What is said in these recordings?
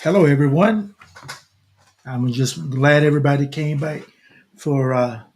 Hello, everyone. I'm just glad everybody came back for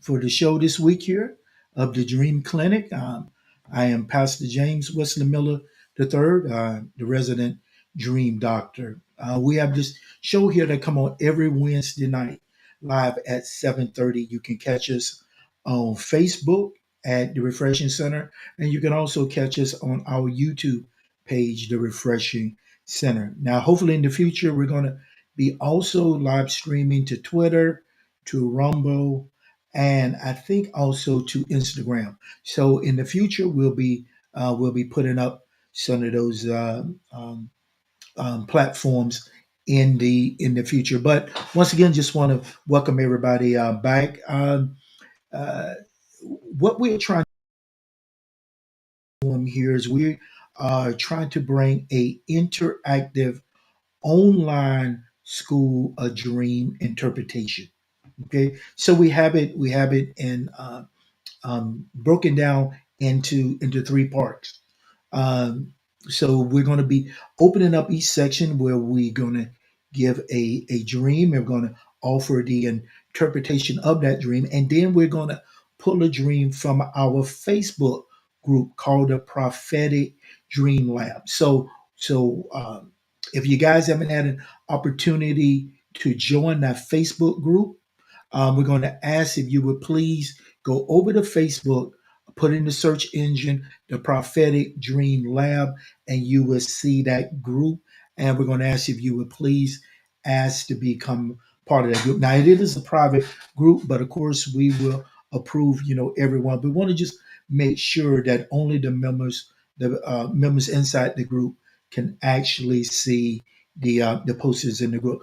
the show this week here of the Dream Clinic. I am Pastor James Wesley Miller III, the resident Dream Doctor. We have this show here that come on every Wednesday night live at 7:30. You can catch us on Facebook at the Refreshing Center, and you can also catch us on our YouTube page, the Refreshing Center. Now, hopefully in the future, we're going to be also live streaming to Twitter, to Rumble, and I think also to Instagram. So in the future, we'll be putting up some of those platforms in the future. But once again, just want to welcome everybody back. Uh, what we're trying to do here is we are trying to bring a interactive online school a dream interpretation. Okay, so we have it in broken down into three parts. Um, so we're going to be opening up each section where we're going to give a dream, and we're going to offer the interpretation of that dream, and then we're going to pull a dream from our Facebook group called the Prophetic Dream Lab. So if you guys haven't had an opportunity to join that Facebook group, we're going to ask if you would please go over to Facebook, put in the search engine the Prophetic Dream Lab, and you will see that group. And we're going to ask if you would please ask to become part of that group. Now, it is a private group, but of course, we will approve, everyone. We want to just make sure that only the members inside the group can actually see the posters in the group.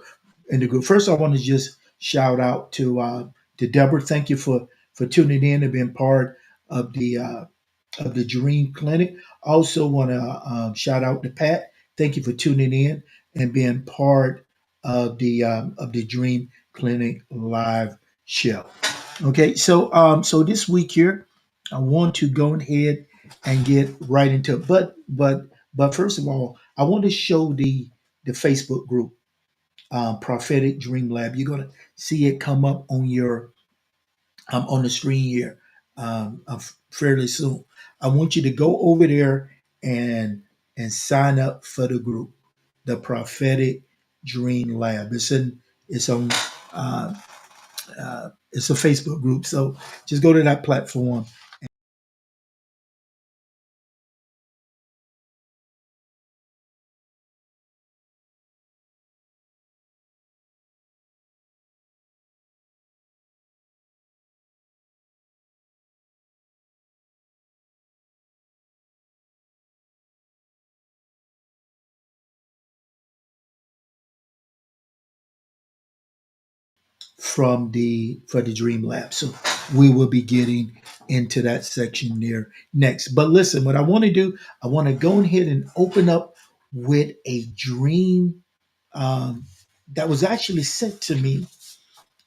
First, I want to just shout out to Deborah. Thank you for tuning in and being part of the Dream Clinic. Also, want to shout out to Pat. Thank you for tuning in and being part of the Dream Clinic live show. Okay, so this week here, I want to go ahead and get right into it. But first of all, I want to show the Facebook group, Prophetic Dream Lab. You're gonna see it come up on the screen here fairly soon. I want you to go over there and sign up for the group, the Prophetic Dream Lab. Uh, it's a Facebook group, so just go to that platform. For the Dream Lab. So we will be getting into that section there next. But listen, what I want to do, I want to go ahead and open up with a dream um, that was actually sent to me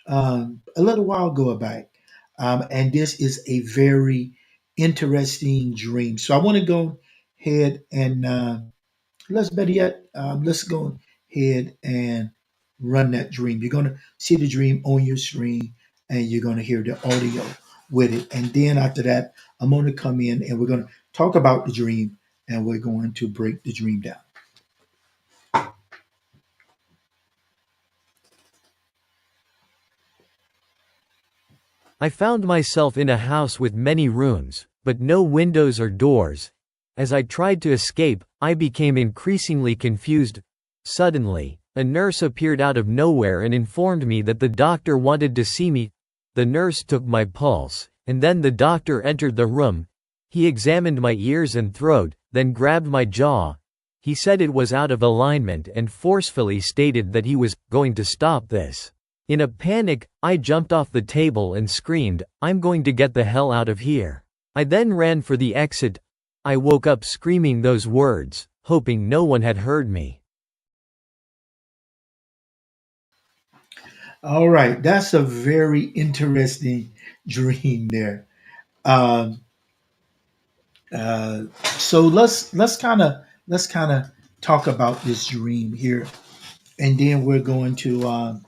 a little while ago back. And this is a very interesting dream. So I want to go ahead and let's better yet, let's go ahead and run that dream. You're going to see the dream on your screen, and you're going to hear the audio with it. And then after that, I'm going to come in and we're going to talk about the dream, and we're going to break the dream down. I found myself in a house with many rooms, but no windows or doors. As I tried to escape, I became increasingly confused. Suddenly, a nurse appeared out of nowhere and informed me that the doctor wanted to see me. The nurse took my pulse, and then the doctor entered the room. He examined my ears and throat, then grabbed my jaw. He said it was out of alignment and forcefully stated that he was going to stop this. In a panic, I jumped off the table and screamed, "I'm going to get the hell out of here." I then ran for the exit. I woke up screaming those words, hoping no one had heard me. All right, that's a very interesting dream there. Um, so let's kind of talk about this dream here and then we're going to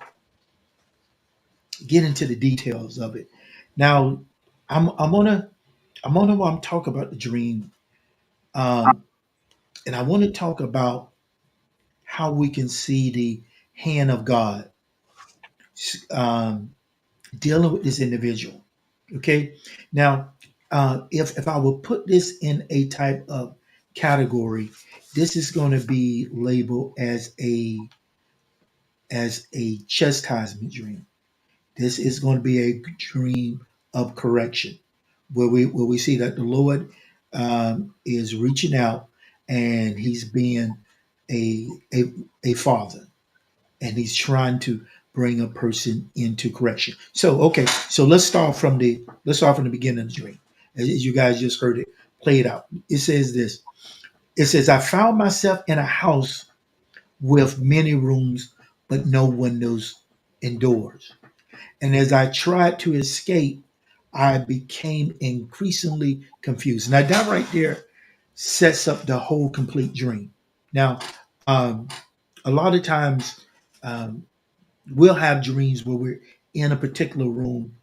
get into the details of it. Now, I'm gonna talk about the dream, um, and I want to talk about how we can see the hand of God um, dealing with this individual. Okay, now if I will put this in a type of category, this is going to be labeled as a chastisement dream. This is going to be a dream of correction, where we see that the Lord is reaching out and He's being a a father, and He's trying to bring a person into correction. So okay, so let's start from the beginning of the dream, as you guys just heard it play it out. It says this. It says, "I found myself in a house with many rooms, but no windows and doors. And as I tried to escape, I became increasingly confused." Now, that right there sets up the whole complete dream. Now, um, a lot of times um, we'll have dreams where we're in a particular room.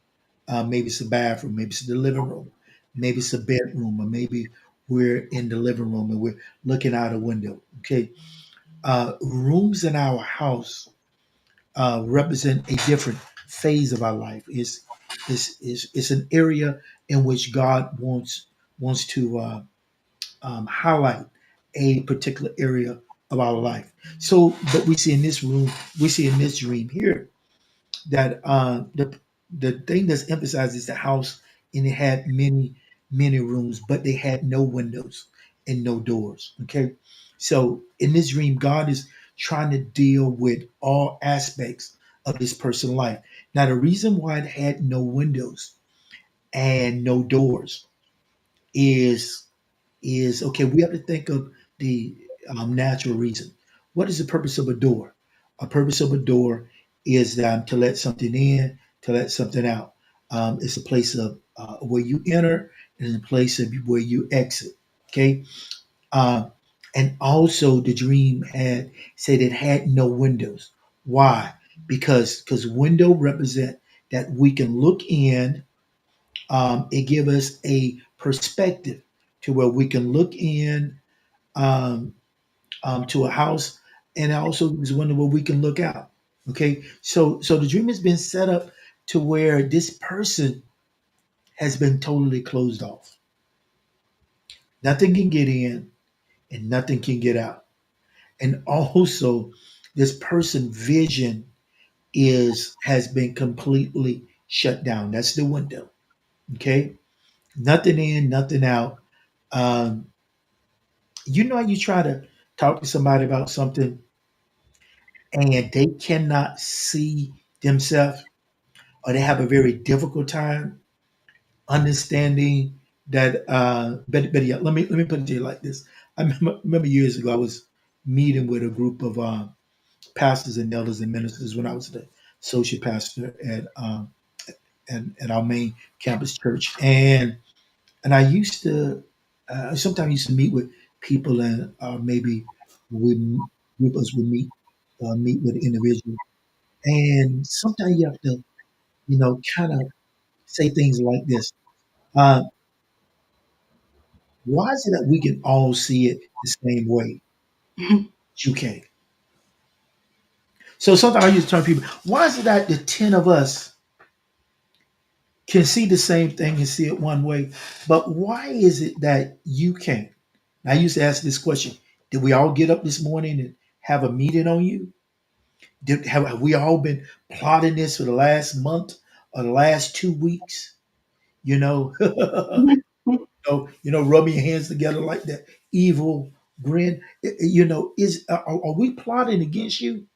Maybe it's a bathroom, maybe it's the living room, maybe it's a bedroom, or maybe we're in the living room and we're looking out a window. Okay. Rooms in our house represent a different phase of our life. It's an area in which God wants to highlight a particular area of our life. So, but we see in this room, we see in this dream here that the thing that's emphasized is the house, and it had many rooms, but they had no windows and no doors. Okay, so in this dream, God is trying to deal with all aspects of this person's life. Now, the reason why it had no windows and no doors is okay. We have to think of the natural reason. What is the purpose of a door? A purpose of a door is to let something in, to let something out. It's a place of where you enter, and a place of where you exit. Okay, uh, and also the dream had said it had no windows. Why? Because window represent that we can look in. It give us a perspective to where we can look in um, to a house, and also is one where we can look out. Okay, so the dream has been set up to where this person has been totally closed off. Nothing can get in, and nothing can get out. And also, this person' vision is has been completely shut down. That's the window. Okay, nothing in, nothing out. Um, you know, how you try to talk to somebody about something and they cannot see themselves, or they have a very difficult time understanding that but yeah, let me put it to you like this. I remember years ago I was meeting with a group of pastors and elders and ministers when I was the associate pastor at our main campus church, and I used to sometimes used to meet with people, and maybe we group us would meet with individuals. And sometimes you have to, kind of say things like this. Uh, why is it that we can all see it the same way? But you can't. So sometimes I used to tell people, why is it that the 10 of us can see the same thing and see it one way, but why is it that you can't? And I used to ask this question. Did we all get up this morning and have a meeting on you? Have we all been plotting this for the last month or the last 2 weeks? You know, rubbing your hands together like that evil grin. Are we plotting against you,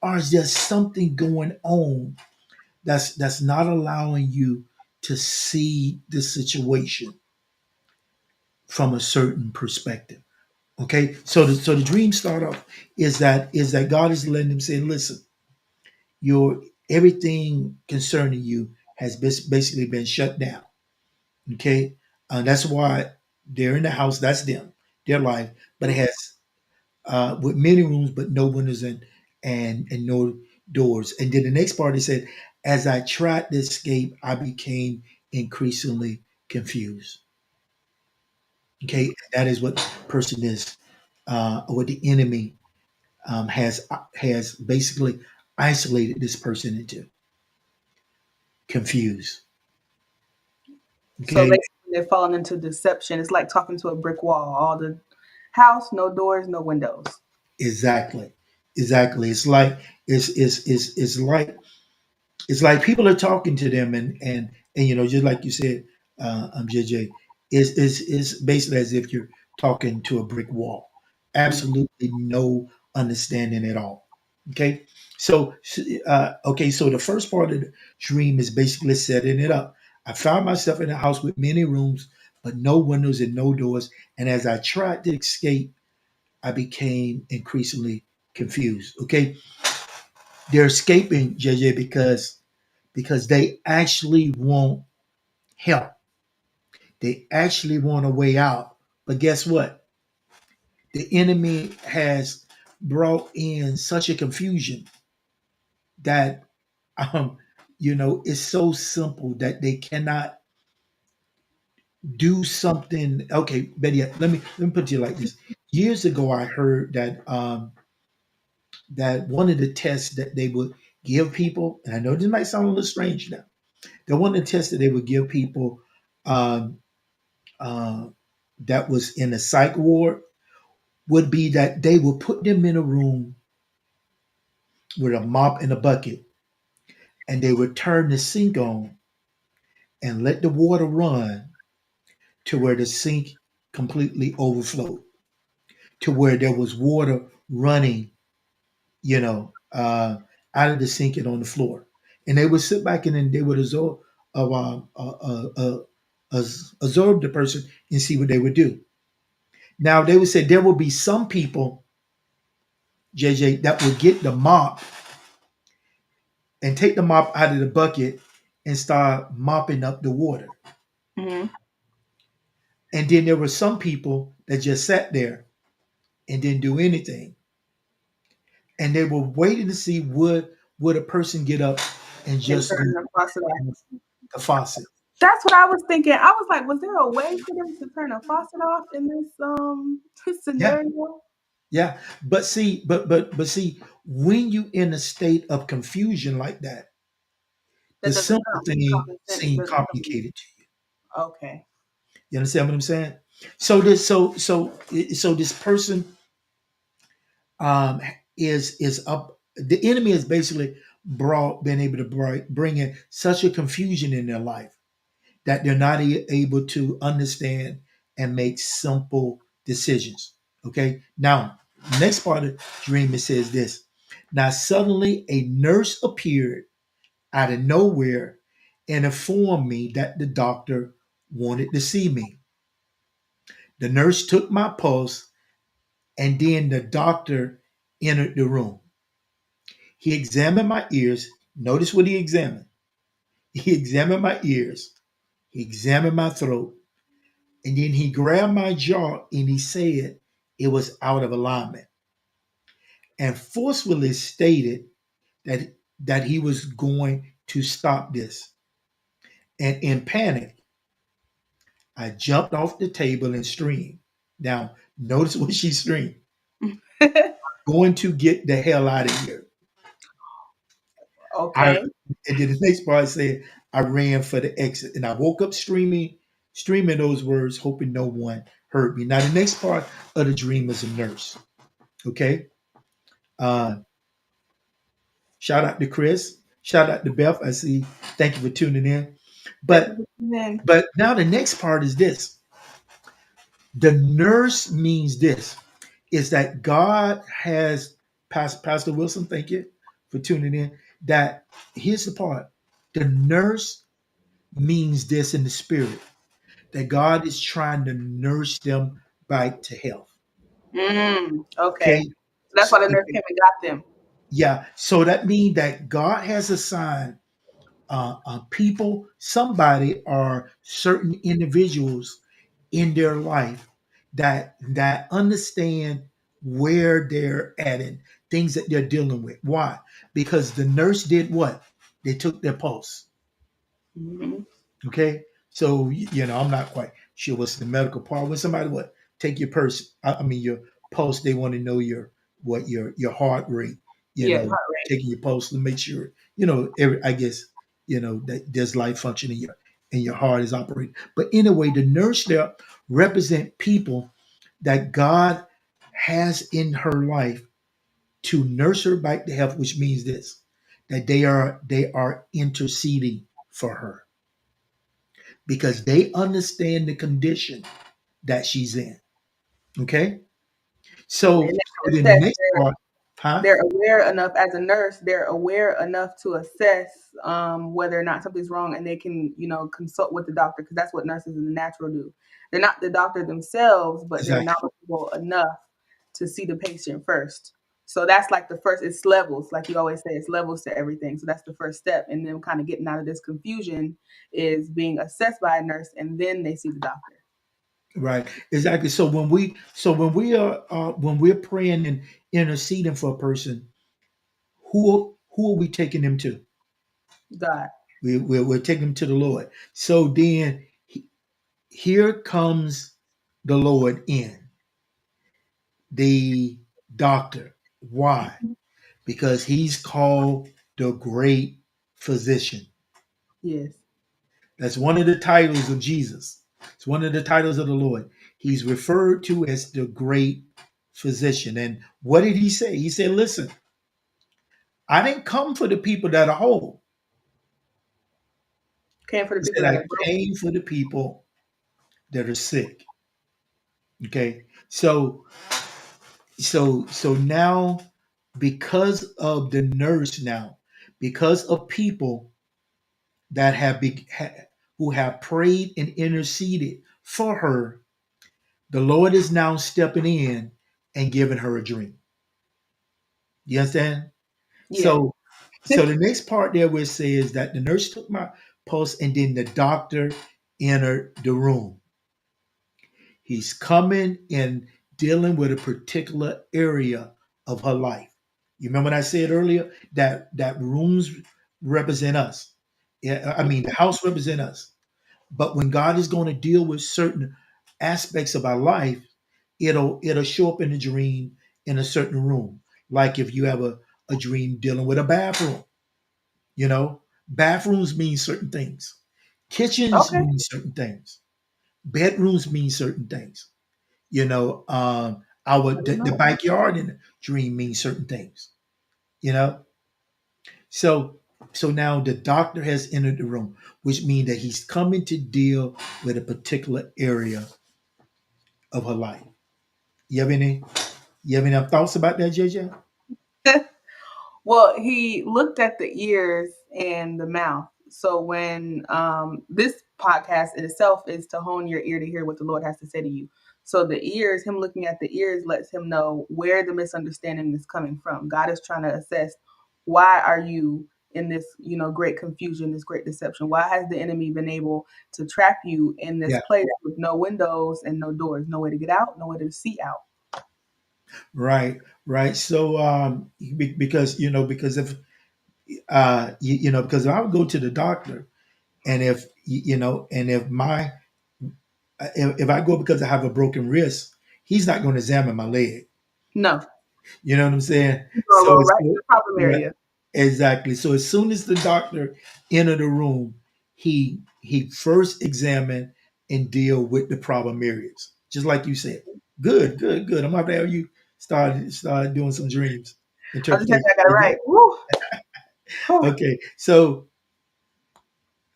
or is there something going on that's not allowing you to see the situation from a certain perspective? Okay, so the dream start off is that God is letting them say, listen, your everything concerning you has basically been shut down. Okay, that's why they're in the house. That's them, their life, but it has with many rooms, but no windows and no doors. And then the next part it said, as I tried to escape, I became increasingly confused. Okay, that is what person is, what the enemy has basically isolated this person into confused. So Okay, basically, they're falling into deception. It's like talking to a brick wall. All the house, no doors, no windows. exactly, exactly. It's like people are talking to them, and just like you said, JJ, is basically as if you're talking to a brick wall. Absolutely no understanding at all. Okay, so the first part of the dream is basically setting it up. I found myself in a house with many rooms, but no windows and no doors. And as I tried to escape, I became increasingly confused. Okay, they're escaping, JJ, because they actually want help. They actually want a way out. But guess what? The enemy has brought in such a confusion that um, it's so simple that they cannot do something. Okay, but yeah, let me put it to you like this. Years ago, I heard that one of the tests that they would give people, and I know this might sound a little strange now, that one of the tests that they would give people um, uh, that was in a psych ward would be that they would put them in a room with a mop and a bucket, and they would turn the sink on and let the water run to where the sink completely overflowed, to where there was water running, out of the sink and on the floor. And they would sit back and then they would absorb the person and see what they would do. Now they would say there will be some people, JJ, that would get the mop and take the mop out of the bucket and start mopping up the water. Hmm. And then there were some people that just sat there and didn't do anything. And they were waiting to see would a person get up and And just turn go the faucet off. on the faucet. That's what I was thinking. I was like, was there a way for them to turn a faucet off in this Yeah, scenario? yeah. But see, when you in a state of confusion like that, the That doesn't simple thing common sense seemed doesn't come. complicated to you. Okay. You understand what I'm saying? So this person um, is up. The enemy has basically been able to bring in such a confusion in their life that they're not able to understand and make simple decisions. Okay. Now, next part of the dream it says this. Now suddenly a nurse appeared out of nowhere and informed me that the doctor wanted to see me. The nurse took my pulse and then the doctor entered the room. He examined my ears. Notice what he examined. He examined my ears. He examined my throat. And then he grabbed my jaw and he said it was out of alignment and forcefully stated that he was going to stop this. And in panic, I jumped off the table and screamed. Now, notice what she screamed. Going to get the hell out of here. I Okay. and then the next part said I ran for the exit and I woke up streaming those words, hoping no one heard me. Now the next part of the dream is a nurse. Okay. Uh shout out to Chris. Shout out to Beth. I see. Thank you for tuning in. Thank you But for tuning in. but now the next part is this. The nurse means this is that God has Pastor Wilson, thank you for tuning in. That here's the part. The nurse means this in the spirit that God is trying to nurse them back to health. Okay. Okay. So that's So, why the nurse okay. came and got them. Yeah. So that means that God has assigned people, somebody, or certain individuals in their life that understand where they're at and things that they're dealing with. Why? Because the nurse did what? They took their pulse. Mhm. Okay, so I'm not quite sure what's the medical part. When somebody what take your purse, I mean your pulse, they want to know your heart rate. Yeah, heart rate. Taking your pulse to make sure I guess that there's life function in your heart is operating. But anyway, the nurse there represent people that God has in her life to nurse her back to health, which means this, that they are interceding for her because they understand the condition that she's in. Okay, And so they the can assess. next part, huh? They're aware enough as a nurse. They're aware enough to assess whether or not something's wrong, and they can, consult with the doctor because that's what nurses in the natural do. They're not the doctor themselves, but they're Exactly. knowledgeable enough to see the patient first. So that's like the first. It's levels, like you always say. It's levels to everything. So that's the first step, and then kind of getting out of this confusion is being assessed by a nurse, and then they see the doctor. Right. Exactly. So when we're praying and interceding for a person, who are we taking them to? God. We're taking them to the Lord. So then here comes the Lord in the doctor. Why? Because he's called the great physician. Yes. That's one of the titles of Jesus. It's one of the titles of the Lord. He's referred to as the great physician. And what did he say? He said, listen, I didn't come for the people that are whole. Came for the He people said, that I are broken. came for the people that are sick. Okay. So now, because of the nurse now, because of people that who have prayed and interceded for her, the Lord is now stepping in and giving her a dream. You understand? Yes. So the next part there where it says that the nurse took my pulse and then the doctor entered the room. He's coming and dealing with a particular area of her life. You remember what I said earlier that rooms represent us. Yeah, I mean the house represent us. But when God is going to deal with certain aspects of our life, it'll show up in a dream in a certain room. Like if you have a dream dealing with a bathroom, bathrooms mean certain things. Kitchens Okay. mean certain things. Bedrooms mean certain things. Our I the, didn't the know. backyard in the dream means certain things. You know, so so now the doctor has entered the room, which means that he's coming to deal with a particular area of her life. You have any thoughts about that, JJ? Well, he looked at the ears and the mouth. So when this podcast in itself is to hone your ear to hear what the Lord has to say to you. So the ears, him looking at the ears lets him know where the misunderstanding is coming from. God is trying to assess why are you in this, great confusion, this great deception? Why has the enemy been able to trap you in this Yeah. place with no windows and no doors, no way to get out, no way to see out? Right, right. So because if because I would go to the doctor, and if I go because I have a broken wrist, he's not going to examine my leg. No. You know what I'm saying? You So go it's right to the problem right, area. exactly. So as soon as the doctor enter the room, he first examine and deal with the problem areas, just like you said. Good, good, good. I'm about to have you start doing some dreams I was just checking interpretation. I got it right. Woo. Whew. Okay, so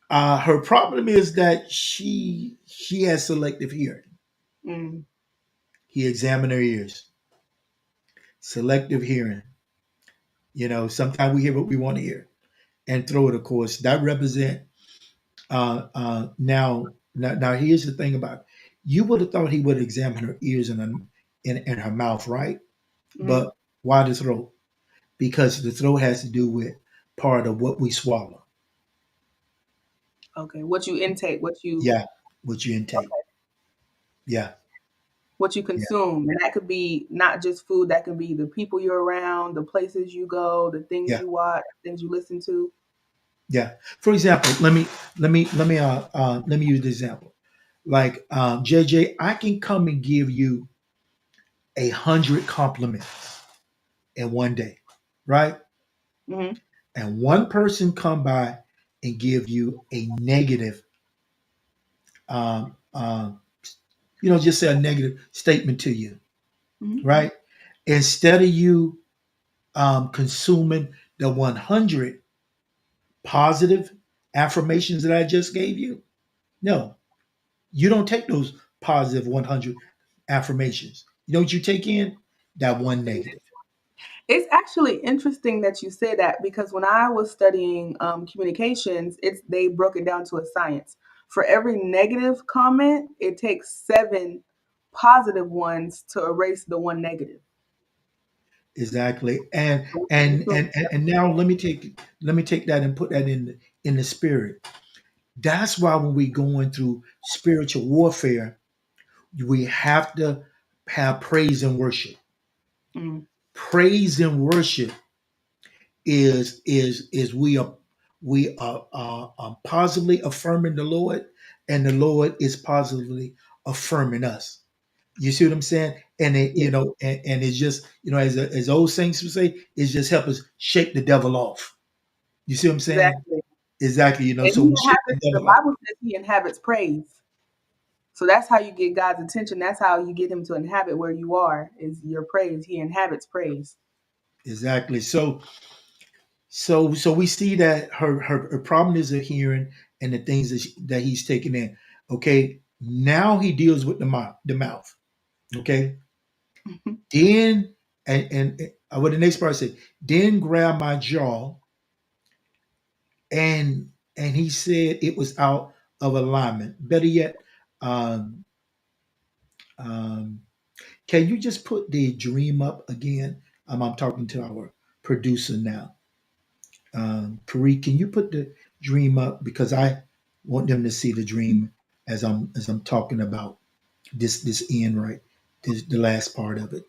her problem is that she has selective hearing. Mm, He examined her ears. Selective hearing. Sometimes we hear what we want to hear and throw it. Of course, that represent. Now, here's the thing about it. You would have thought he would examine her ears and her mouth, right? mm. But why the throat? Because the throat has to do with part of what we swallow. Okay. What you intake, what you Yeah, what you intake. Yeah. what you Yeah. consume. And that could be not just food, that can be the people you're around, the places you go, the things Yeah. you watch, things you listen to. Yeah. For example, let me use the example. Like JJ, I can come and give you 100 compliments in one day, right? Hmm. And one person come by and give you a negative, um, um, just say a negative statement to you, Hmm. right? Instead of you consuming the 100 positive affirmations that I just gave you, no, you don't take those positive 100 affirmations. You know what you take in? That one negative. It's actually interesting that you say that because when I was studying communications, they broke it down to a science. For every negative comment, it takes 7 positive ones to erase the one negative. Exactly. And now let me take that and put that in the spirit. That's why when we going through spiritual warfare, we have to have praise and worship. Mm, Praise and worship is we are positively affirming the Lord, and the Lord is positively affirming us. You see what I'm saying? And it, yeah, and it's just, as old saints would say, it's just help us shake the devil off. You see what I'm saying? exactly. Exactly. And So we shake the the devil off. Bible says he inhabits praise. So that's how you get God's attention. That's how you get him to inhabit where you are, is your praise. He inhabits praise. Exactly. So we see that her problem is the hearing and the things that he's taking in. Okay. Now he deals with the mouth. Okay. Then what the next part said, then grab my jaw, and he said it was out of alignment. Better yet, um, um, can you just put the dream up again? I'm talking to our producer now. Pari, can you put the dream up, because I want them to see the dream as I'm talking about this end, right, this the last part of it.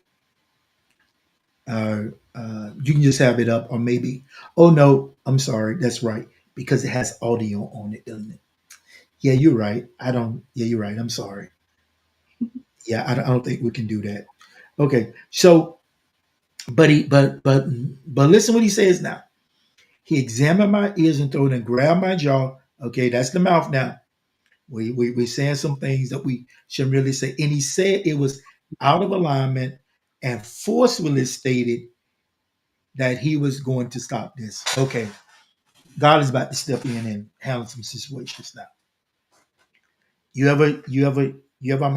uh, you can just have it up, or maybe, oh no, I'm sorry, that's right, because it has audio on it, doesn't it? Yeah, you're right. I don't. Yeah, you're right. I'm sorry. Yeah, I don't think we can do that. Okay, so but listen what he says now. He examined my ears and throat and grabbed my jaw. Okay, that's the mouth now. We're saying some things that we shouldn't really say. And he said it was out of alignment, and forcefully stated that he was going to stop this. Okay, God is about to step in and handle some situations now. You ever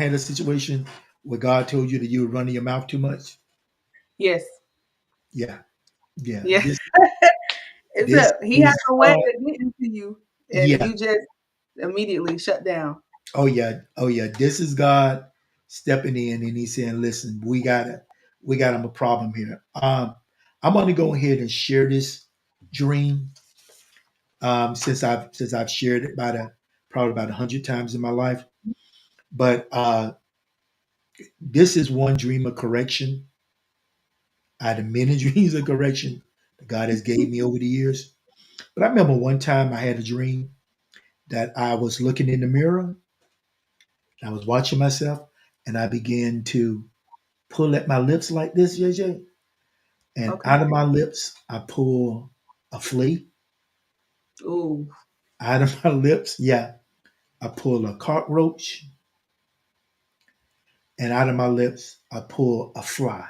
had a situation where God told you that you were running your mouth too much? Yes. Yeah, yeah. Yeah. This He has is a way God. of getting to you and Yeah. you just immediately shut down. Oh yeah. Oh yeah. This is God stepping in, and he's saying, listen, we got him a problem here. I'm gonna go ahead and share this dream, since I've shared it probably about 100 times in my life. But this is one dream of correction out of many dreams of correction that God has gave me over the years. But I remember one time I had a dream that I was looking in the mirror, and I was watching myself, and I began to pull at my lips like this, JJ. And Okay. out of my lips, I pull a flea. Ooh. Out of my lips, yeah, I pull a cockroach. And out of my lips, I pull a fly.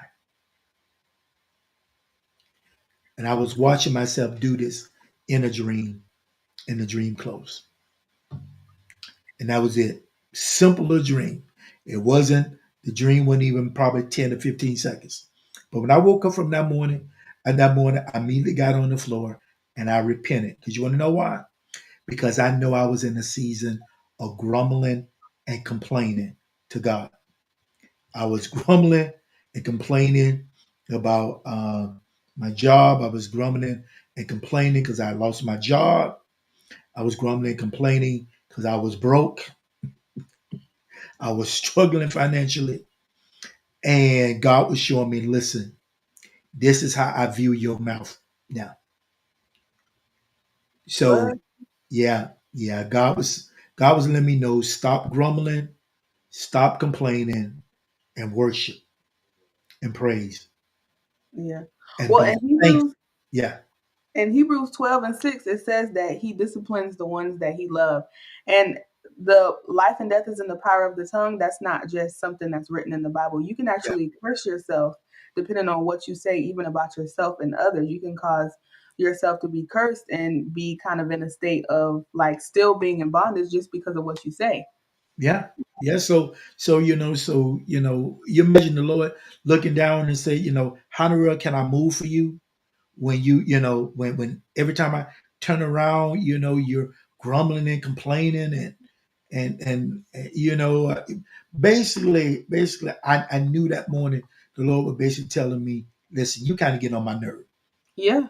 And I was watching myself do this in a dream, and the dream closed. And that was it. Simple little dream. The dream wasn't even probably 10 to 15 seconds. But when I woke up from that morning, I immediately got on the floor and I repented. Because you want to know why? Because I know I was in a season of grumbling and complaining to God. I was grumbling and complaining about my job. I was grumbling and complaining because I lost my job. I was grumbling and complaining because I was broke. I was struggling financially. And God was showing me, listen, this is how I view your mouth now. So What? yeah, God was letting me know, stop grumbling, stop complaining, and worship and praise Yeah. and Well, be thankful. Yeah, in Hebrews 12 and 6, it says that he disciplines the ones that he loves. And the life and death is in the power of the tongue. That's not just something that's written in the Bible. You can yeah, actually curse yourself depending on what you say, even about yourself and others. You can cause yourself to be cursed and be kind of in a state of like still being in bondage just because of what you say. yeah, yeah. You imagine the Lord looking down and say, how in the world can I move for you when when every time I turn around, you're grumbling and complaining and basically I knew that morning the Lord was basically telling me, listen, you kind of get on my nerve, Yeah.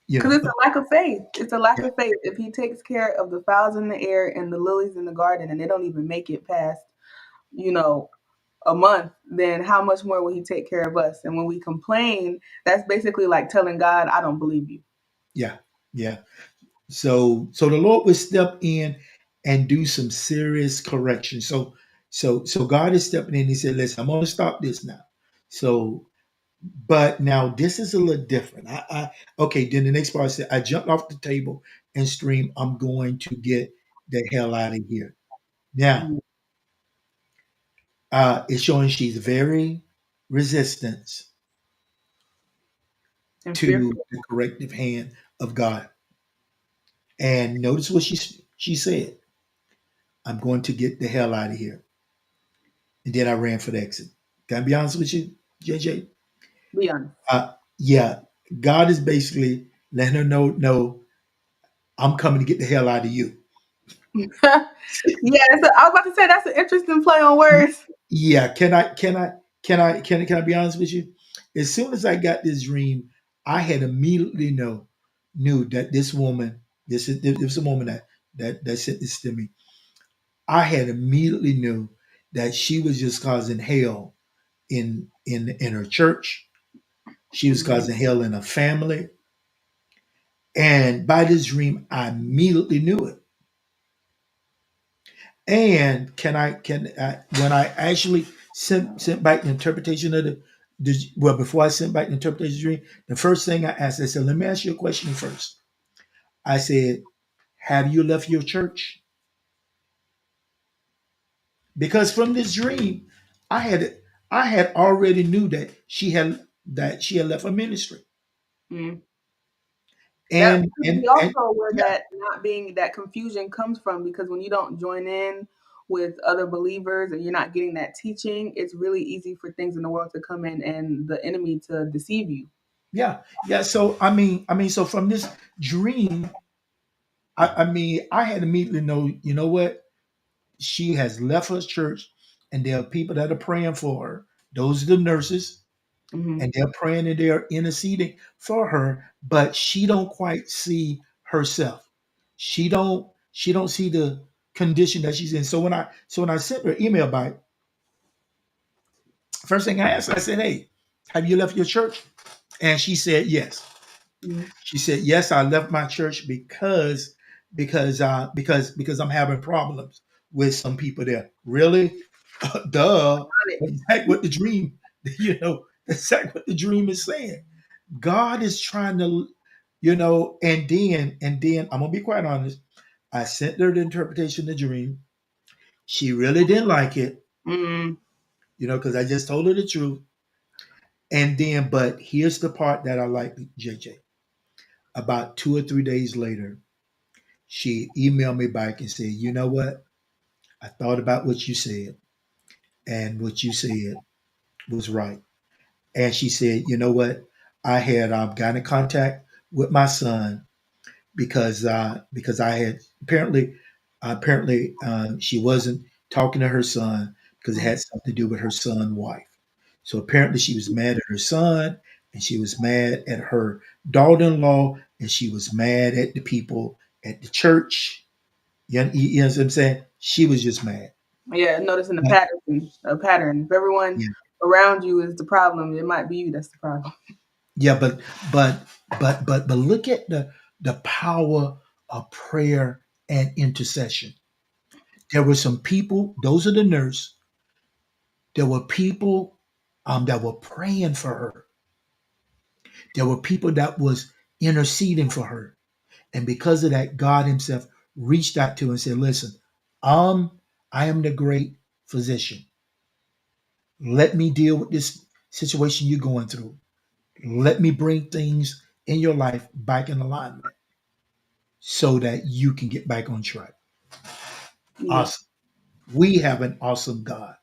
you Because know. it's a lack of faith. It's a lack Yeah, of faith. If he takes care of the fowls in the air and the lilies in the garden and they don't even make it past, you know, a month, then how much more will he take care of us? And when we complain, that's basically like telling God, I don't believe you. yeah, yeah. So the Lord would step in and do some serious correction. So God is stepping in. He said, listen, I'm going to stop this now. So, but now this is a little different. Okay. Then the next part said, I jumped off the table and screamed, I'm going to get the hell out of here. Now, Mm. it's showing she's very resistant And to fearful. the corrective hand of God. And notice what she said, I'm going to get the hell out of here. And then I ran for the exit. Can I be honest with you, JJ? Be honest. Yeah, God is basically letting her know, no, I'm coming to get the hell out of you. Yeah, I was about to say that's an interesting play on words. Yeah, can I be honest with you? As soon as I got this dream, I had immediately knew that this woman, this is a woman that said this to me. I had immediately knew that she was just causing hell in her church. She was Mhm. causing hell in her family. And by this dream, I immediately knew it. And when I actually sent back the interpretation of well, before I sent back the interpretation of the dream, the first thing I asked, I said, let me ask you a question first. I said, have you left your church? Because from this dream, I had I had already knew that she had left a ministry. Mm. That And could be and also where yeah, that confusion comes from because when you don't join in with other believers and you're not getting that teaching, it's really easy for things in the world to come in and the enemy to deceive you. yeah, yeah. So so from this dream, I had immediately know, you know what? She has left her church, and there are people that are praying for her. Those are the nurses, Hmm. and they're praying and they're interceding for her, but she don't quite see herself. She don't see the condition that she's in. So when I sent her email back, first thing I asked, I said, "Hey, have you left your church?" And she said, "Yes." Hmm. She said, "Yes, I left my church because I'm having problems with some people there." Really? Duh. That's exactly what the dream, that's exactly what the dream is saying. God is trying to, and then I'm gonna be quite honest. I sent her the interpretation of the dream. She really didn't like it, Mm. because I just told her the truth. And then, but here's the part that I like, JJ. About 2 or 3 days later, she emailed me back and said, "You know what? I thought about what you said, and what you said was right." And she said, "You know what? I had got in contact with my son because I had apparently she wasn't talking to her son because it Mm. had something to do with her son's wife. So apparently she was mad at her son, and she was mad at her daughter-in-law, and she was mad at the people at the church. You know what I'm saying? She was just mad. Yeah, noticing the But pattern. A pattern. If everyone yeah, around you is the problem. It might be you that's the problem. Yeah, but but look at the power of prayer and intercession. There were some people, those are the nurse. There were people that were praying for her. There were people that was interceding for her. And because of that, God Himself reached out to her and said, listen, um, I am the great physician. Let me deal with this situation you're going through. Let me bring things in your life back in alignment so that you can get back on track. Yeah. Awesome. We have an awesome God.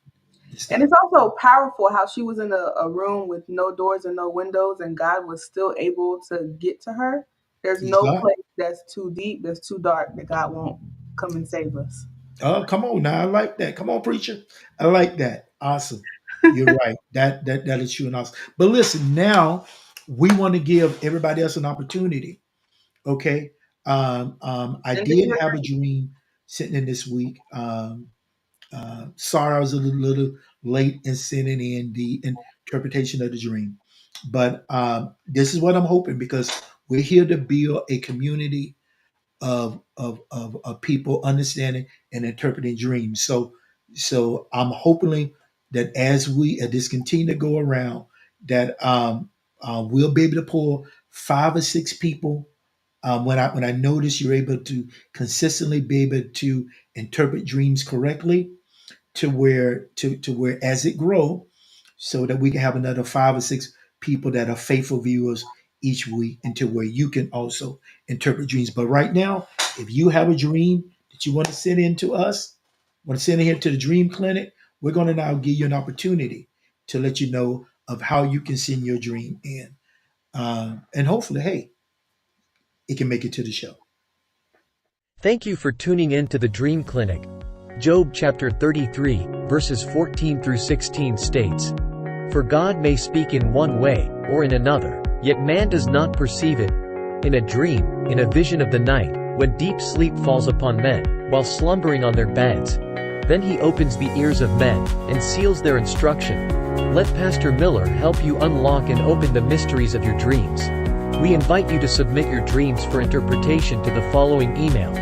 And it's also powerful how she was in a room with no doors and no windows, and God was still able to get to her. There's He's no God. place that's too deep, that's too dark, that God won't come and save us. Oh, come on now. I like that. Come on, preacher. I like that. Awesome. You're right. That is true and awesome. But listen, now we want to give everybody else an opportunity. Okay. I And then did you're have a dream sitting in this week. Sorry, I was a little late in sending in the interpretation of the dream, but this is what I'm hoping because we're here to build a community of people understanding and interpreting dreams. So I'm hoping that as this continue to go around, that we'll be able to pull 5 or 6 people. When I notice you're able to consistently be able to interpret dreams correctly, to where as it grow, so that we can have another 5 or 6 people that are faithful viewers each week, until where you can also interpret dreams. But right now, if you have a dream that you want to send in to us, want to send it here to the Dream Clinic, we're going to now give you an opportunity to let you know of how you can send your dream in, and hopefully, hey, it can make it to the show. Thank you for tuning in to the Dream Clinic. Job chapter 33, verses 14 through 16 states, "For God may speak in one way, or in another, yet man does not perceive it. In a dream, in a vision of the night, when deep sleep falls upon men, while slumbering on their beds. Then He opens the ears of men, and seals their instruction." Let Pastor Miller help you unlock and open the mysteries of your dreams. We invite you to submit your dreams for interpretation to the following email: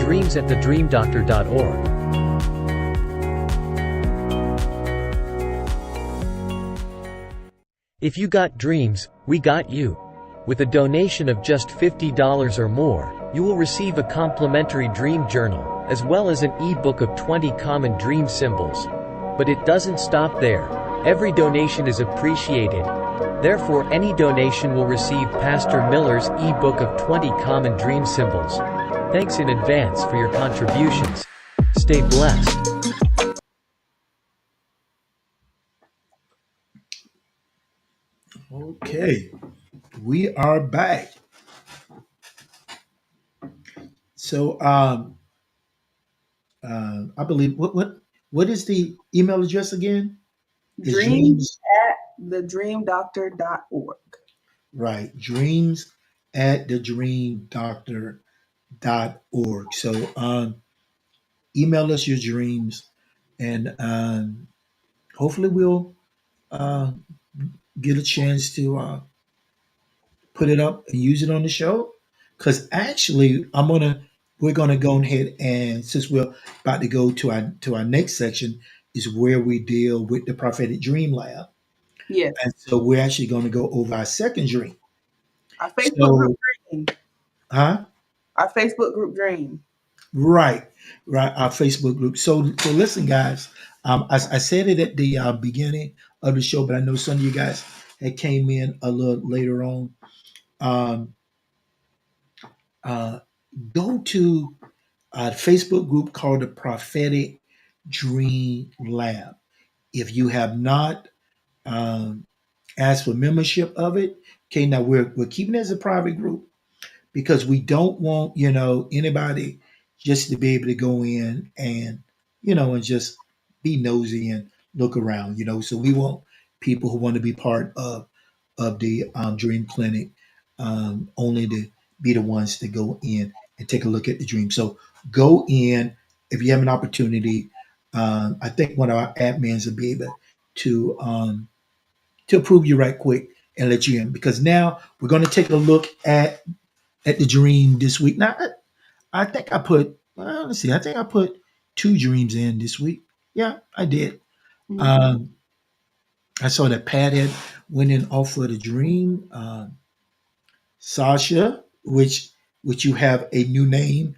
dreams@thedreamdoctor.org. If you got dreams, we got you. With a donation of just $50 or more, you will receive a complimentary dream journal, as well as an ebook of 20 common dream symbols. But it doesn't stop there. Every donation is appreciated. Therefore, any donation will receive Pastor Miller's ebook of 20 common dream symbols. Thanks in advance for your contributions. Stay blessed. Okay, we are back. So I believe what is the email address again? Is dreams dreams at thedreamdoctor.org. right? Dreams at the dreamdoctor.org. So email us your dreams, and hopefully we'll uh, get a chance to put it up and use it on the show. Because actually, we're gonna go ahead, and since we're about to go to our next section, is where we deal with the prophetic dream lab. Yes. And so we're actually going to go over our second dream. Our Facebook group So, dream. huh? Our Facebook group dream. Right, right. Our Facebook group. So listen, guys. I said it at the beginning of the show, but I know some of you guys had came in a little later on. Um, uh, Go to a Facebook group called the Prophetic Dream Lab. If you have not um, asked for membership of it, okay. Now we're keeping it as a private group, because we don't want anybody just to be able to go in and and just be nosy and look around. So we want people who want to be part of the dream clinic, only to be the ones to go in and take a look at the dream. So go in if you have an opportunity. I think one of our admins will be able to um, to approve you right quick and let you in, because now we're going to take a look at the dream this week. Now, I think I put, let's see, I think I put two dreams in this week. Yeah, I did. Mhm. Um, I saw that Pat had went in off of the dream. Sasha, which you have a new name,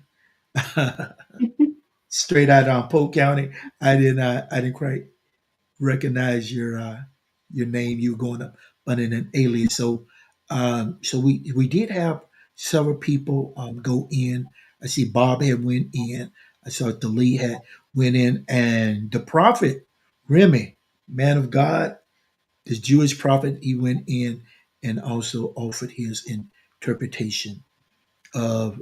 straight out on Polk County. I didn't quite recognize your name. You were going up under an alias. So we did have several people go in. I see Bob had went in. I saw the Lee had went in, and the prophet Remy, man of God, this Jewish prophet, he went in and also offered his interpretation of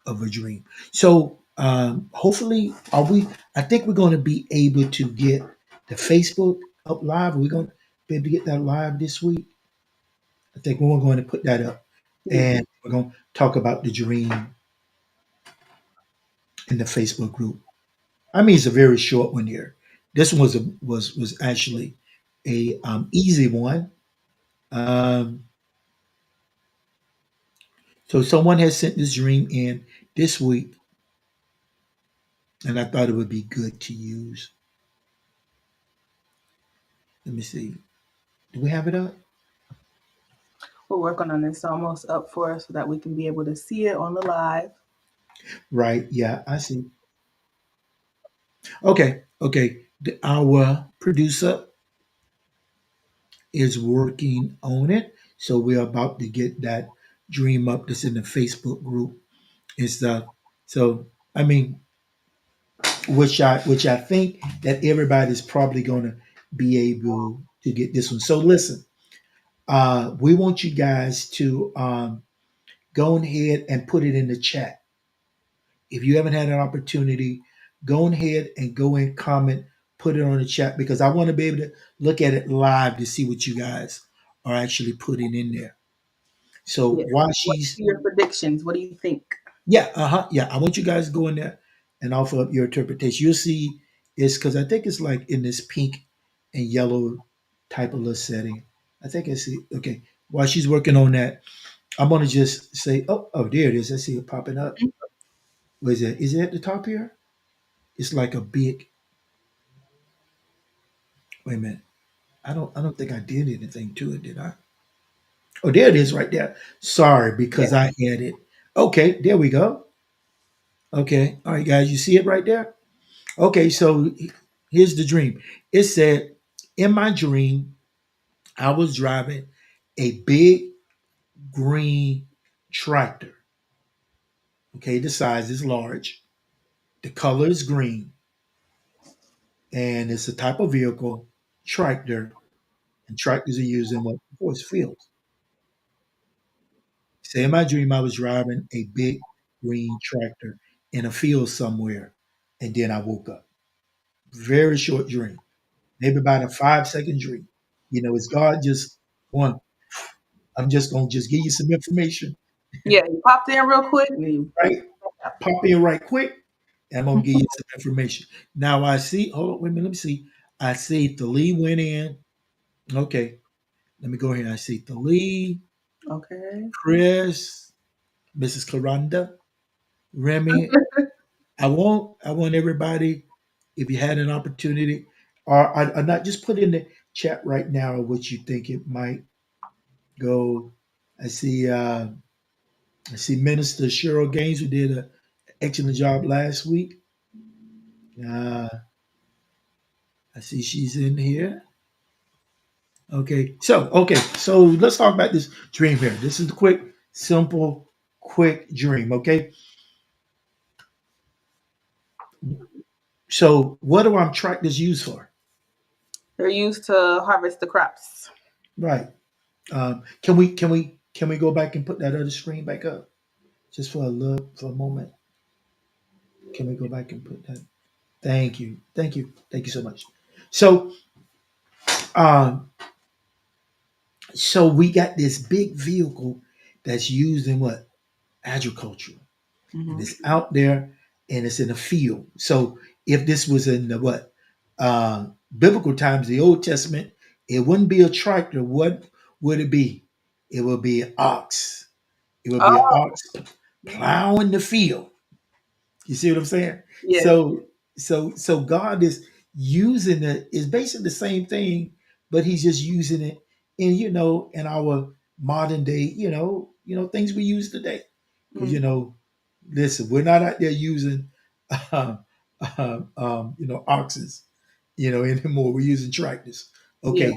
a dream. So hopefully, are we? I think we're going to be able to get the Facebook up live. We're going to be able to get that live this week. I think we're going to put that up, Yeah. and we're going to talk about the dream in the Facebook group. I mean, it's a very short one here. This one was actually a easy one. Um, so someone has sent this dream in this week, and I thought it would be good to use. Let me see. Do we have it up? We're working on this almost up for us so that we can be able to see it on the live. Right. Yeah, I see. Okay. Okay. Our producer is working on it. So we're about to get that dream up that's in the Facebook group and stuff. So I mean, which I think that everybody's probably gonna be able to get this one. So listen, we want you guys to go ahead and put it in the chat. If you haven't had an opportunity, go ahead and go and comment, put it on the chat, because I want to be able to look at it live to see what you guys are actually putting in there. So Yes. while What she's, are your predictions? What do you think? yeah, yeah, I want you guys to go in there and offer up your interpretation. You'll see it's because I think it's like in this pink and yellow type of little setting. I think I see. Okay, while she's working on that, I'm gonna just say, oh, there it is. I see it popping up. What is it? Is it at the top here? It's like a big. Wait a minute. I don't think I did anything to it, did I? Oh, there it is right there. Sorry, Yeah. because I had it. Okay, there we go. Okay. All right, guys, you see it right there? Okay, so here's the dream. It said, in my dream, I was driving a big green tractor. Okay, the size is large. The color is green, and it's a type of vehicle, tractor, and tractors are used in what force fields. Say in my dream, I was driving a big green tractor in a field somewhere, and then I woke up. Very short dream, maybe about a 5 second dream. It's God just one. I'm just gonna just give you some information, Yeah, you popped in real quick and you right? Pop in right quick, and I'm gonna give you some information. Now I see. Hold on, wait a minute. Let me see. I see the Lee went in. Okay, let me go here. I see the Lee, okay. Chris, Mrs. Claranda, Remy. I want everybody, if you had an opportunity, or not, just put in the chat right now what you think it might go. I see. I see Minister Cheryl Gaines, who did an excellent job last week. Uh, I see she's in here. Okay, so let's talk about this dream here. This is the quick, simple, quick dream. Okay, so what do tractors used for? They're used to harvest the crops. Right. Can we go back and put that other screen back up just for a moment? Can we go back and put that? Thank you so much. So um, so we got this big vehicle that's used in what agriculture, and Hmm. it's out there and it's in a field. So if this was in the what? Biblical times, the Old Testament, it wouldn't be a tractor. What would it be? It would be an ox. It would be an Oh, ox plowing the field. You see what I'm saying? yes. So God is using it, is basically the same thing, but he's just using it in, in our modern day, things we use today. Because Mm, listen, we're not out there using uh, oxes, anymore. We're using tractors. yeah. Okay.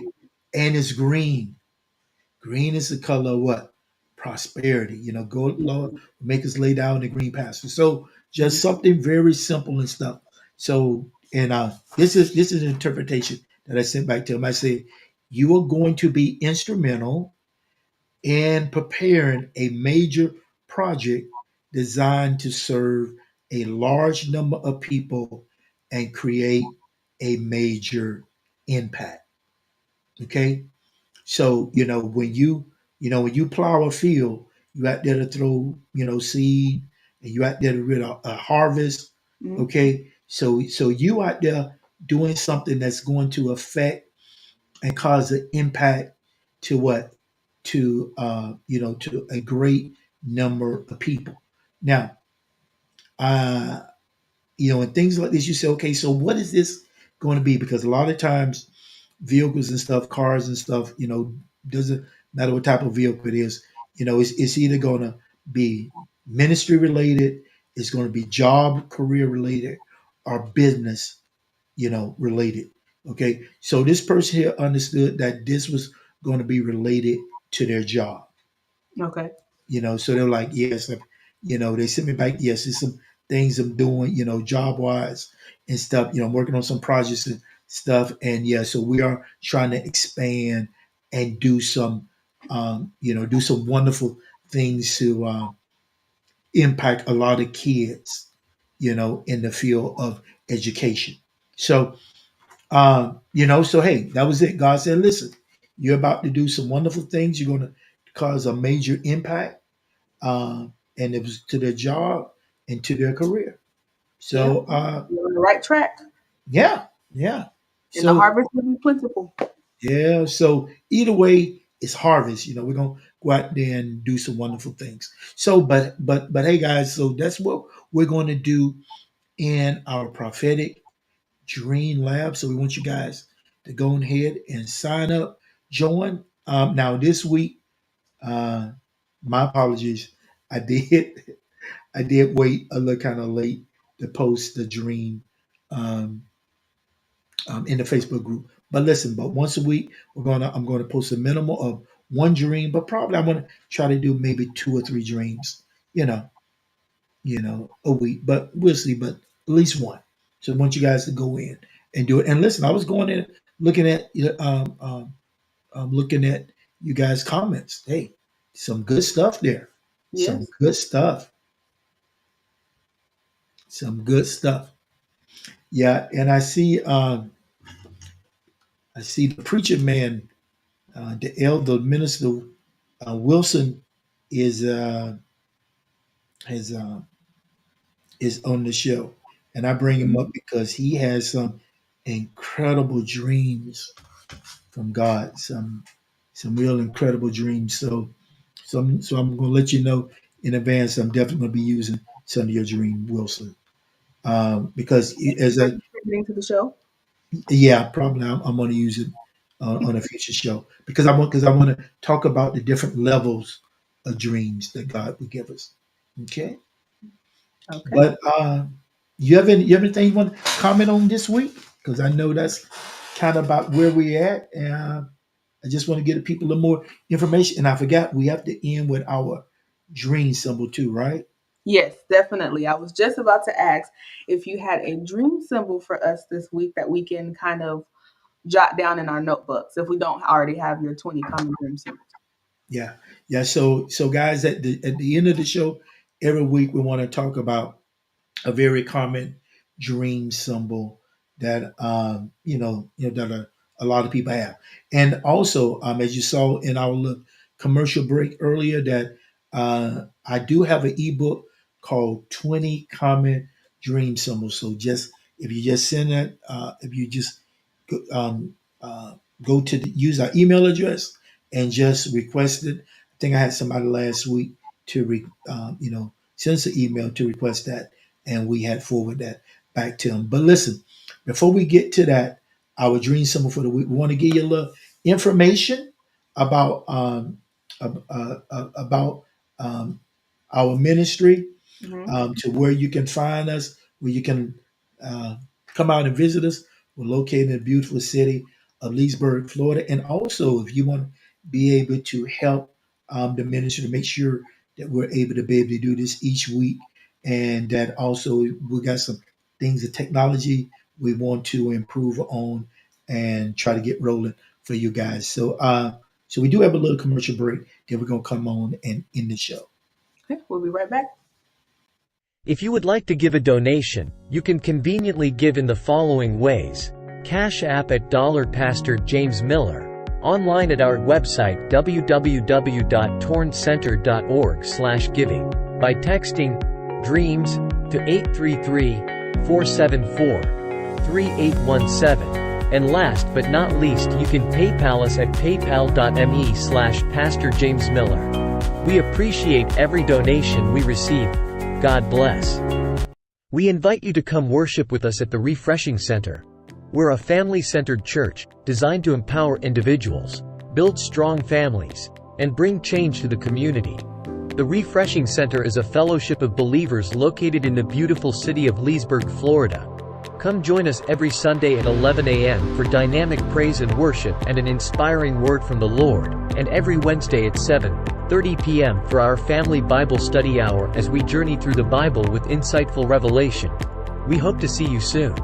And it's green. Green is the color of what? Prosperity. Go, Lord, make us lay down in the green pasture. So Mm, just something very simple and stuff. So, and this is an interpretation that I sent back to him. I said, you are going to be instrumental in preparing a major project designed to serve a large number of people and create a major impact. Okay. So, when you plow a field, you out there to throw, seed, and you out there to rid a harvest. mm, Okay. So you out there doing something that's going to affect and cause an impact to what? To a great number of people. Now, uh, and things like this, you say, okay, so what is this going to be? Because a lot of times vehicles and stuff, cars and stuff, doesn't matter what type of vehicle it is, it's either going to be ministry related, it's going to be job, career related, or business, related. Okay. So this person here understood that this was going to be related to their job. okay. So they're like, yes, they sent me back. Yes, there's some things I'm doing, job wise and stuff. I'm working on some projects and stuff. And yeah, so we are trying to expand and do some wonderful things to impact a lot of kids, in the field of education. So, so hey, that was it. God said, listen, you're about to do some wonderful things. You're going to cause a major impact, and it was to their job and to their career. Yeah. So You're on the right track. yeah, yeah. And the So harvest will be plentiful. yeah, so either way, it's harvest. We're gonna go out there and do some wonderful things. So, but hey, guys, so that's what we're going to do in our prophetic dream lab. So we want you guys to go ahead and sign up, join. Now this week, uh, my apologies, I did I did wait a little kind of late to post the dream um, in the Facebook group. But listen, but once a week I'm gonna post a minimum of one dream, but probably I'm gonna try to do maybe two or three dreams, you know, a week. But we'll see. But at least one. So I want you guys to go in and do it. And listen, I was going in looking at looking at you guys' comments. Hey, some good stuff there. Some Yes. good stuff. Some good stuff. Yeah, and I see the preacher man, the elder minister Wilson is has is on the show, and I bring him up because he has some incredible dreams from God, some real incredible dreams. So I'm going to let you know in advance. I'm definitely going to be using some of your dream, Wilson, because Thank you as for I contributing to the show. yeah, probably I'm going to use it on a future show because I want to talk about the different levels of dreams that God would give us. Okay, Okay. but you have anything you want to comment on this week? Because I know that's kind of about where we're at, and I just want to give the people a little more information. And I forgot we have to end with our dream symbol too, right? Yes, definitely. I was just about to ask if you had a dream symbol for us this week that we can kind of jot down in our notebooks if we don't already have your 20 common dream symbols. Yeah, yeah. So guys, at the end of the show, every week we want to talk about a very common dream symbol that that a lot of people have. And also, as you saw in our little commercial break earlier, that I do have an ebook called 20 Common Dream Symbols. So just If you just send that, if you just go, go to use our email address and just request it. I think I had somebody last week to send us an email to request that, and we had forwarded that back to them. But listen, before we get to that, our dream symbol for the week, we want to give you a little information about about um, our ministry, Mhm. to where you can find us, where you can uh, come out and visit us. We're located in the beautiful city of Leesburg, Florida. And also, if you want to be able to help the ministry to make sure that we're able to be able to do this each week, and that also we got some things of technology we want to improve on and try to get rolling for you guys. So we do have a little commercial break. Then we're gonna come on and end the show. Okay, we'll be right back. If you would like to give a donation, you can conveniently give in the following ways. Cash App at Pastor James Miller. Online at our website www.torncenter.org/giving. By texting DREAMS to 833-474-3817. And last but not least, you can PayPal us at paypal.me/Pastor James Miller. We appreciate every donation we receive. God bless. We invite you to come worship with us at the Refreshing Center. We're a family-centered church, designed to empower individuals, build strong families, and bring change to the community. The Refreshing Center is a fellowship of believers located in the beautiful city of Leesburg, Florida. Come join us every Sunday at 11 a.m. for dynamic praise and worship and an inspiring word from the Lord, and every Wednesday at 7:30 p.m. for our family Bible study hour as we journey through the Bible with insightful revelation. We hope to see you soon.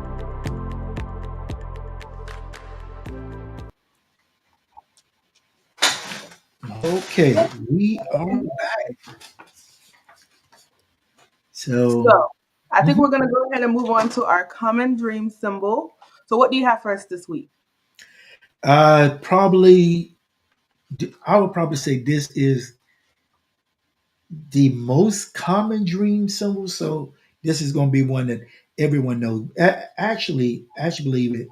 Okay, we are back. So So I think mhm. we're going to go ahead and move on to our common dream symbol. So what do you have for us this week? Probably, I would probably say this is the most common dream symbol. So this is going to be one that everyone knows. Actually, believe it.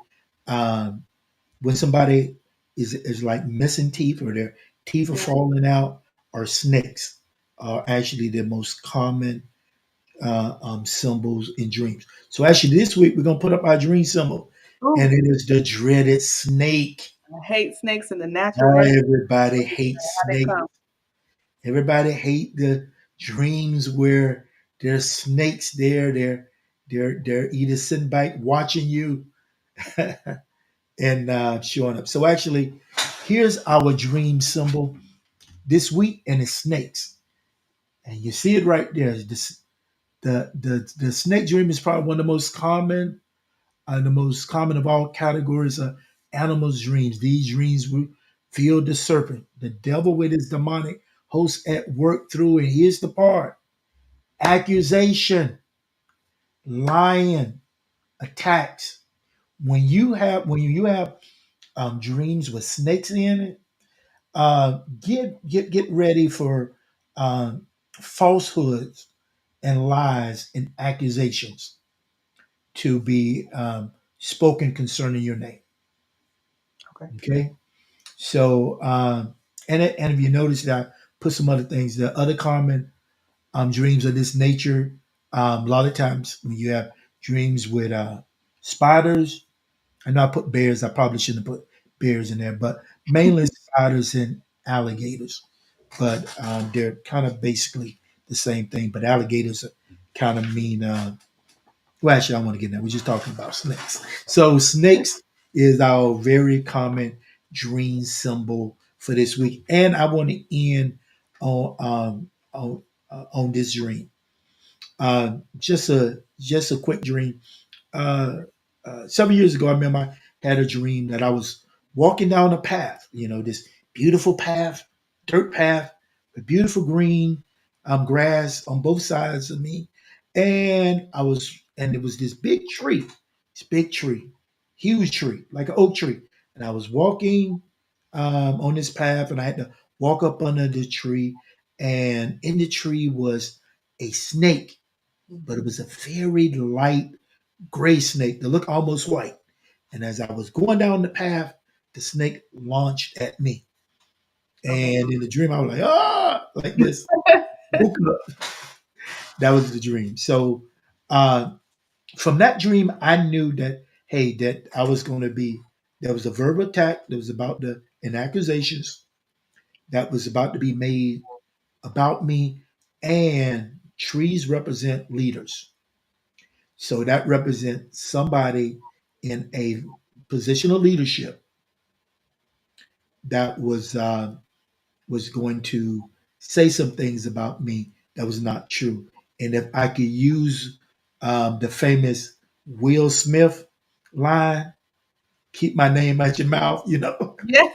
Um, when somebody is like missing teeth or their teeth are Yeah. falling out, or snakes are actually the most common symbols in dreams. So actually, this week we're gonna put up our dream symbol, and Ooh, it is the dreaded snake. I hate snakes in the natural and Everybody hates how they snakes. come. Everybody hate the dreams where there's snakes there. They're either sitting back watching you and showing up. So actually, here's our dream symbol this week, and it's snakes. And you see it right there. The snake dream is probably one of the most common of all categories of animals' dreams. These dreams will feel the serpent, the devil with his demonic hosts at work through. And here's the part: accusation, lying, attacks. When you have dreams with snakes in it, get ready for falsehoods and lies and accusations to be spoken concerning your name. Okay. Okay, so and if you notice that, I put some other things. The other common dreams of this nature. A lot of times when you have dreams with spiders, I know I put bears. I probably shouldn't have put bears in there, but mainly spiders and alligators. But they're kind of basically the same thing. But alligators kind of mean well, actually, I don't want to get in that. We're just talking about snakes. So, snakes is our very common dream symbol for this week, and I want to end on this dream. Just a quick dream. Uh, several years ago, I remember I had a dream that I was walking down a path. This beautiful path, dirt path, with beautiful green grass on both sides of me, and it was this big tree, huge tree, like an oak tree, and I was walking on this path, and I had to walk up under the tree, and in the tree was a snake, but it was a very light gray snake that looked almost white. And as I was going down the path, the snake launched at me. Okay. And in the dream, I was like, ah, like this. Woke up. That was the dream. So uh, from that dream, I knew that, hey, that I was going to be, there was a verbal attack that was about to, and accusations that was about to be made about me. And trees represent leaders. So that represents somebody in a position of leadership that was going to say some things about me that was not true. And if I could use the famous Will Smith line, "Keep my name out your mouth," Yeah.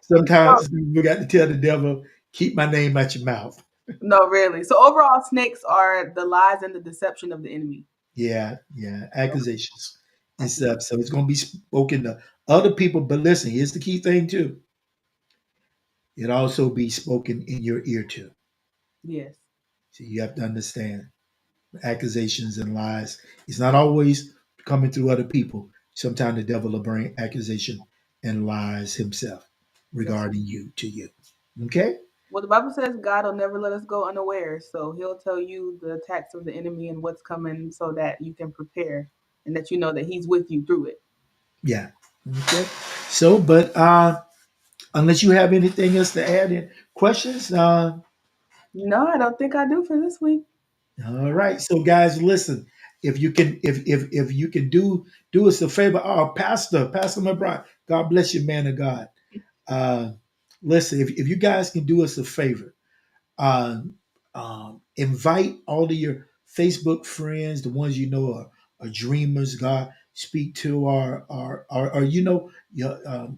sometimes we got to tell the devil, "Keep my name out your mouth." No, really. So overall, snakes are the lies and the deception of the enemy. Yeah, yeah, accusations and Okay. stuff. So it's going to be spoken to other people. But listen, here's the key thing too: it also be spoken in your ear too. Yes. So you have to understand accusations and lies. It's not always coming through other people. Sometimes the devil will bring accusation and lies himself Yes. regarding you to you. Okay? Well, the Bible says God will never let us go unaware. So he'll tell you the attacks of the enemy and what's coming so that you can prepare and that you know that he's with you through it. Yeah. Okay. So, but unless you have anything else to add in questions, No, I don't think I do for this week. all right. So guys, listen, if you can do us a favor, Pastor McBride, God bless you, man of God. Uh listen, if you guys can do us a favor, uh, invite all of your Facebook friends, the ones you know are dreamers. God speak to our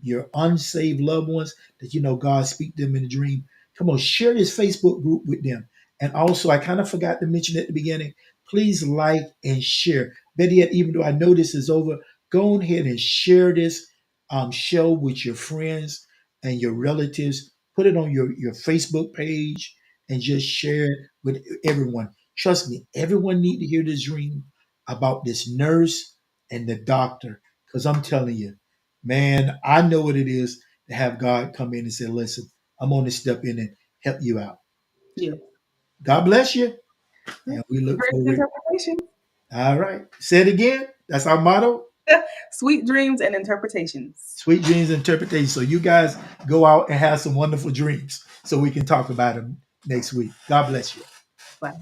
your unsaved loved ones that you know God speak to them in a dream. Come on, share this Facebook group with them. And also, I kind of forgot to mention at the beginning. Please like and share. Better yet, even though I know this is over, go ahead and share this show with your friends and your relatives. Put it on your Facebook page and just share it with everyone. Trust me, everyone need to hear this dream about this nurse and the doctor. Because I'm telling you, man, I know what it is to have God come in and say, listen, I'm going to step in and help you out. Yeah. God bless you. Yeah. And we look Dreams forward. interpretation. All right. Say it again. That's our motto. Sweet dreams and interpretations. Sweet dreams interpretation. So you guys go out and have some wonderful dreams so we can talk about them next week. God bless you. Bye.